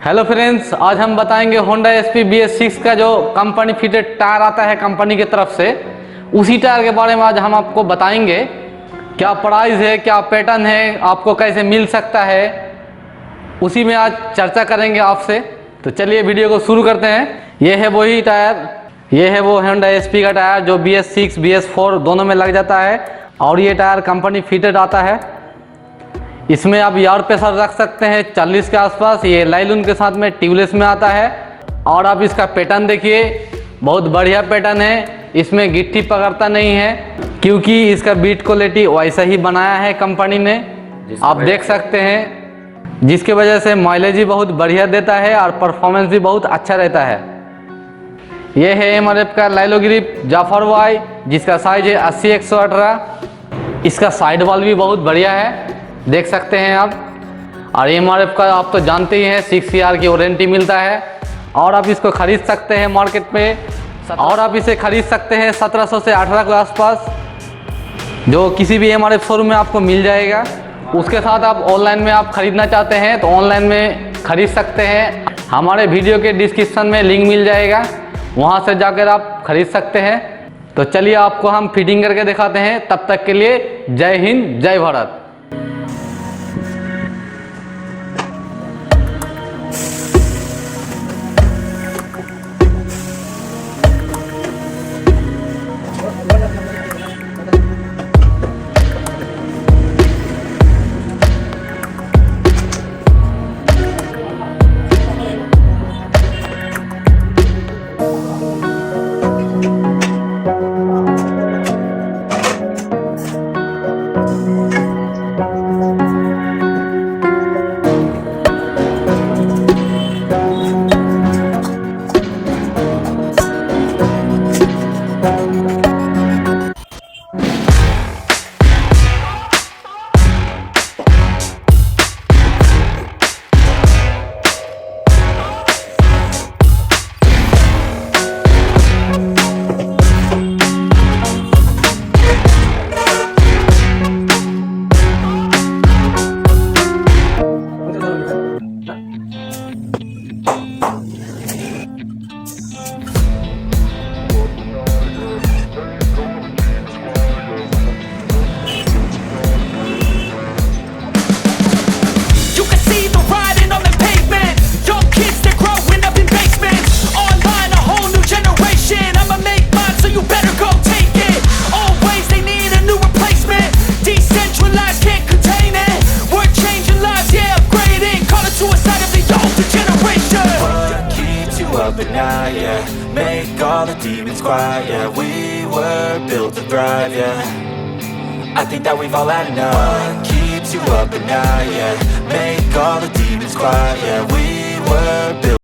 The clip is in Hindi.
हेलो फ्रेंड्स, आज हम बताएंगे होंडा एसपी BS6 का जो कंपनी फिटेड टायर आता है कंपनी की तरफ से, उसी टायर के बारे में आज हम आपको बताएंगे। क्या प्राइस है, क्या पैटर्न है, आपको कैसे मिल सकता है, उसी में आज चर्चा करेंगे आपसे। तो चलिए वीडियो को शुरू करते हैं। ये है वही टायर, ये है वो होंडा एसपी का टायर जो BS6 BS4 दोनों में लग जाता है और ये टायर कंपनी फिटेड आता है। इसमें आप यार्ड प्रेशर रख सकते हैं 40 के आसपास। ये लाइलून के साथ में ट्यूबलेस में आता है। और आप इसका पैटर्न देखिए, बहुत बढ़िया पैटर्न है। इसमें गिट्टी पकड़ता नहीं है क्योंकि इसका बीट क्वालिटी वैसा ही बनाया है कंपनी ने, आप देख सकते हैं, जिसकी वजह से माइलेज भी बहुत बढ़िया देता है और परफॉर्मेंस भी बहुत अच्छा रहता है। यह है MRF का लाइलो ग्रिप जाफर वाई, जिसका साइज है 80-118। इसका साइड वॉल भी बहुत बढ़िया है, देख सकते हैं आप। और MRF का आप तो जानते ही हैं, 6 ईयर की वारंटी मिलता है। और आप इसको खरीद सकते हैं मार्केट में, और आप इसे खरीद सकते हैं 1700 से 18 के आसपास, जो किसी भी MRF शोरूम में आपको मिल जाएगा। उसके साथ आप ऑनलाइन में आप खरीदना चाहते हैं तो ऑनलाइन में खरीद सकते हैं। हमारे वीडियो के डिस्क्रिप्शन में लिंक मिल जाएगा, वहाँ से जाकर आप खरीद सकते हैं। तो चलिए आपको हम फिटिंग करके दिखाते हैं। तब तक के लिए जय हिंद, जय Bharat. But now, yeah, make all the demons quiet. Yeah, we were built to thrive. Yeah, I think that we've all had enough. What keeps you up at night? Yeah, make all the demons quiet. Yeah, we were built